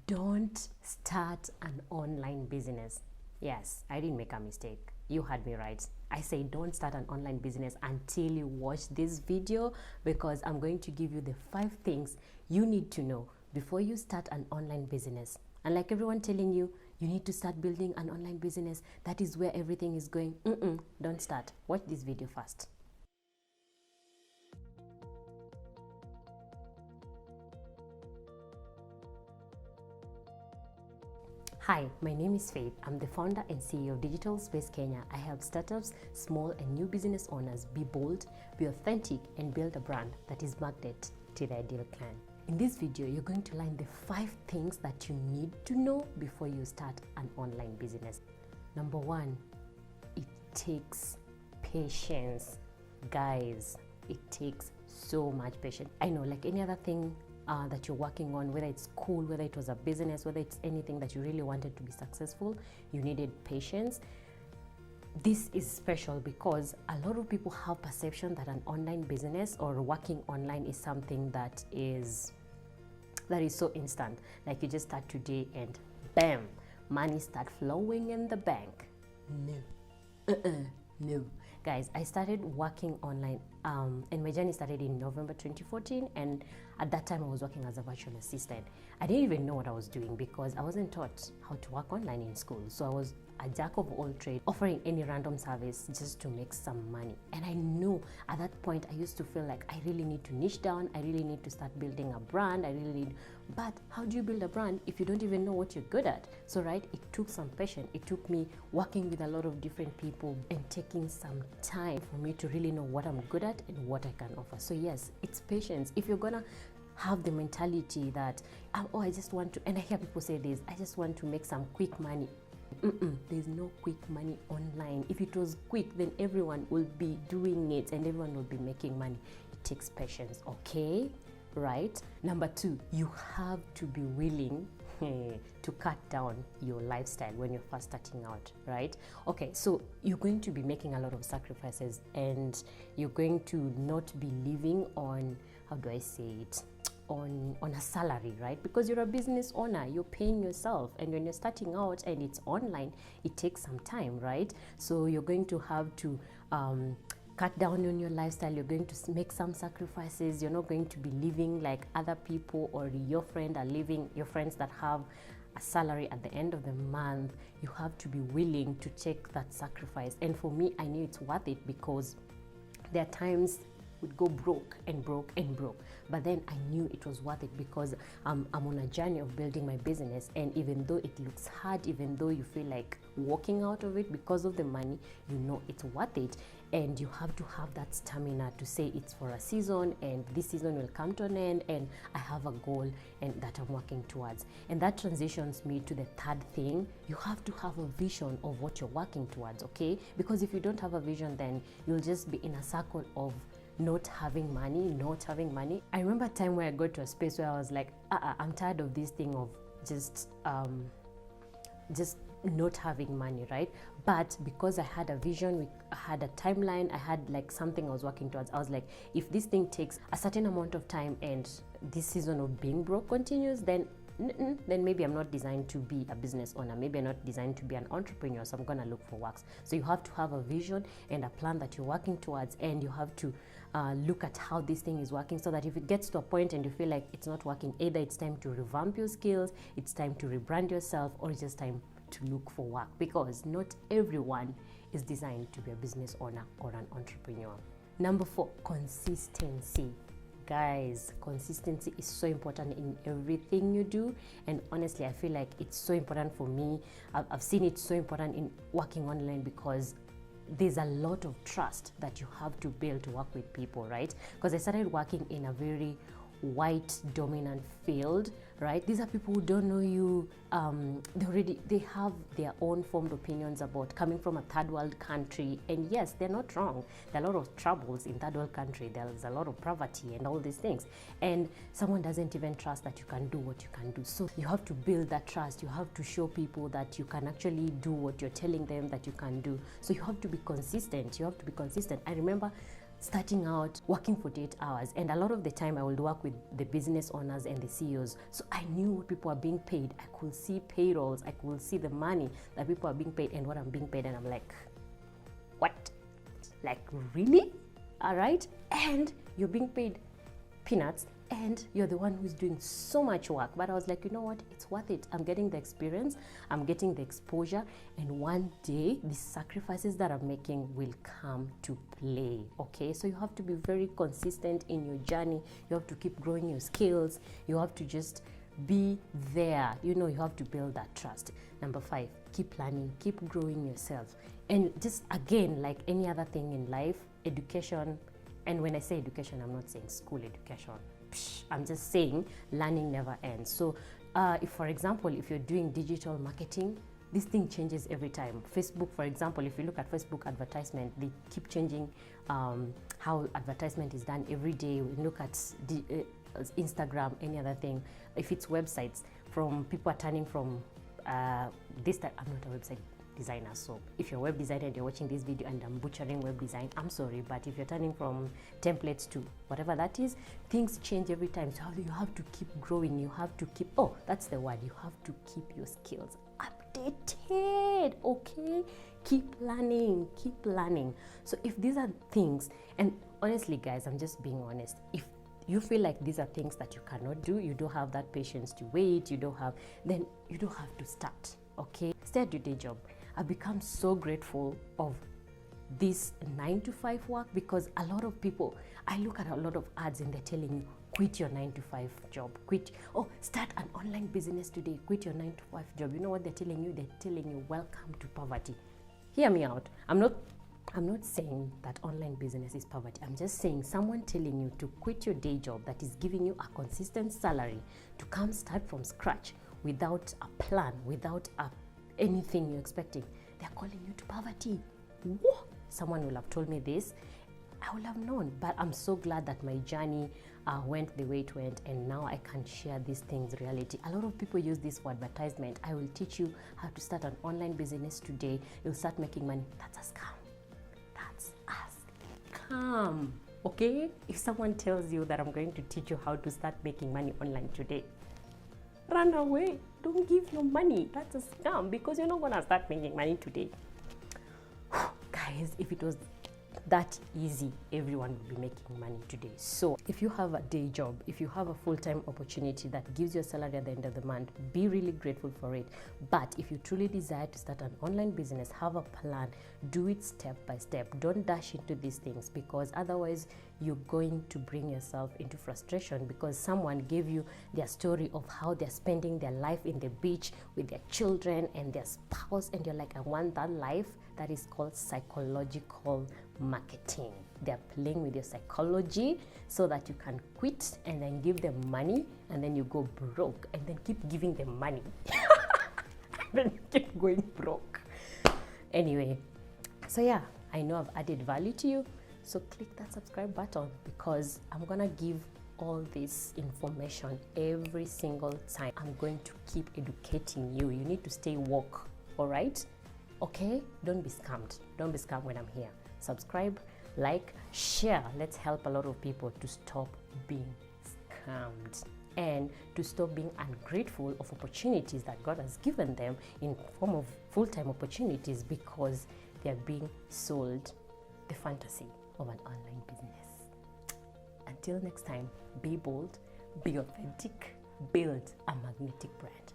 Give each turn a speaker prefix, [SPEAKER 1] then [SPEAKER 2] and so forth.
[SPEAKER 1] Don't start an online business. Yes, I didn't make a mistake. You heard me right. I say don't start an online business until you watch this video, because I'm going to give you the 5 things you need to know before you start an online business. And like everyone telling you, you need to start building an online business, that is where everything is going. Don't start. Watch this video first. Hi, my name is Faith. I'm the founder and CEO of Digital Space Kenya. I help startups, small and new business owners be bold, be authentic, and build a brand that is marketed to the ideal client. In this video, you're going to learn the 5 things that you need to know before you start an online business. Number 1, it takes patience. Guys, it takes so much patience. I know, like any other thing that you're working on, whether it's school, whether it was a business, whether it's anything that you really wanted to be successful, you needed patience. This is special because a lot of people have perception that an online business or working online is something that is so instant. Like you just start today and bam, money start flowing in the bank. No. Guys, I started working online and my journey started in November 2014, and at that time I was working as a virtual assistant. I didn't even know what I was doing because I wasn't taught how to work online in school. So I was a jack of all trades, offering any random service just to make some money. And I knew at that point I used to feel like I really need to niche down, I really need to start building a brand, but how do you build a brand if you don't even know what you're good at? So right, it took some patience. It took me working with a lot of different people and taking some time for me to really know what I'm good at and what I can offer. So yes, it's patience. If you're gonna have the mentality that, oh, I just want to, and I hear people say this, I just want to make some quick money. There's no quick money online. If it was quick, then everyone will be doing it and everyone will be making money. It takes patience, okay? Right? Number 2, you have to be willing to cut down your lifestyle when you're first starting out, right? Okay, so you're going to be making a lot of sacrifices and you're going to not be living on, how do I say it, on a salary, right? Because you're a business owner, you're paying yourself, and when you're starting out and it's online, it takes some time, right? So you're going to have to cut down on your lifestyle. You're going to make some sacrifices. You're not going to be living like other people or your friend are living, your friends that have a salary at the end of the month. You have to be willing to take that sacrifice. And for me, I knew it's worth it because there are times would go broke, but then I knew it was worth it because I'm on a journey of building my business, and even though it looks hard, even though you feel like walking out of it because of the money, you know it's worth it. And you have to have that stamina to say it's for a season and this season will come to an end and I have a goal and that I'm working towards. And that transitions me to the 3rd thing. You have to have a vision of what you're working towards, okay? Because if you don't have a vision, then you'll just be in a circle of not having money. I remember a time where I got to a space where I was like, I'm tired of this thing of just not having money, right? But because I had a vision, I had a timeline, I had like something I was working towards, I was like, if this thing takes a certain amount of time and this season of being broke continues, then maybe I'm not designed to be a business owner. Maybe I'm not designed to be an entrepreneur, so I'm gonna look for works. So you have to have a vision and a plan that you're working towards, and you have to look at how this thing is working, so that if it gets to a point and you feel like it's not working, either it's time to revamp your skills, it's time to rebrand yourself, or it's just time to look for work, because not everyone is designed to be a business owner or an entrepreneur. Number 4, consistency. Guys, consistency is so important in everything you do, and honestly I feel like it's so important for me. I've seen it so important in working online because there's a lot of trust that you have to build to work with people, right? Because I started working in a very white dominant field, right? These are people who don't know you. They have their own formed opinions about coming from a 3rd world country, and yes, they're not wrong. There are a lot of troubles in 3rd world country. There's a lot of poverty and all these things, and someone doesn't even trust that you can do what you can do. So you have to build that trust. You have to show people that you can actually do what you're telling them that you can do. So you have to be consistent. I remember starting out working 48 hours, and a lot of the time I would work with the business owners and the CEOs, so I knew what people are being paid. I could see payrolls, I could see the money that people are being paid and what I'm being paid, and I'm like, what? Like, really? All right? And you're being paid peanuts, and you're the one who's doing so much work. But I was like, you know what, it's worth it. I'm getting the experience, I'm getting the exposure, and one day the sacrifices that I'm making will come to play. Okay, so you have to be very consistent in your journey. You have to keep growing your skills. You have to just be there. You know, you have to build that trust. Number 5, keep learning, keep growing yourself. And just again, like any other thing in life, education, and when I say education, I'm not saying school education. I'm just saying learning never ends. So if, for example, if you're doing digital marketing, this thing changes every time. Facebook, for example, if you look at Facebook advertisement, they keep changing how advertisement is done every day. We look at Instagram, any other thing. If it's websites, from people are turning from this type. I'm not a website designer, so if you're a web designer and you're watching this video and I'm butchering web design, I'm sorry, but if you're turning from templates to whatever that is, things change every time. So you have to keep growing. You have to keep, oh, that's the word, you have to keep your skills updated. Okay, keep learning, keep learning. So if these are things, and honestly guys, I'm just being honest, if you feel like these are things that you cannot do, you don't have that patience to wait, you don't have, then you don't have to start. Okay, stay at your day job. I've become so grateful of this 9-to-5 work, because a lot of people, I look at a lot of ads and they're telling you, quit your 9-to-5 job, quit, oh, start an online business today, quit your 9-to-5 job. You know what they're telling you? They're telling you, welcome to poverty. Hear me out. I'm not saying that online business is poverty. I'm just saying someone telling you to quit your day job that is giving you a consistent salary to come start from scratch without a plan, without anything you're expecting. They're calling you to poverty. Whoa. Someone will have told me this, I would have known. But I'm so glad that my journey went the way it went, and now I can share these things reality. A lot of people use this for advertisement. I will teach you how to start an online business today. You'll start making money. That's a scam. That's a scam. Okay? If someone tells you that I'm going to teach you how to start making money online today, run away. Don't give your money. That's a scam, because you're not going to start making money today. Guys, if it was that easy, everyone would be making money today. So if you have a day job, if you have a full-time opportunity that gives you a salary at the end of the month, be really grateful for it. But if you truly desire to start an online business, have a plan, do it step by step. Don't dash into these things, because otherwise you're going to bring yourself into frustration, because someone gave you their story of how they're spending their life in the beach with their children and their spouse, and you're like, I want that life. That is called psychological marketing. They're playing with your psychology so that you can quit and then give them money, and then you go broke, and then keep giving them money and then keep going broke. Anyway, so yeah, I know I've added value to you, so click that subscribe button, because I'm gonna give all this information every single time. I'm going to keep educating you. You need to stay woke, all right? Okay, don't be scammed. Don't be scammed when I'm here. Subscribe, like, share. Let's help a lot of people to stop being scammed and to stop being ungrateful of opportunities that God has given them in form of full-time opportunities, because they're being sold the fantasy of an online business. Until next time, be bold, be authentic, build a magnetic brand.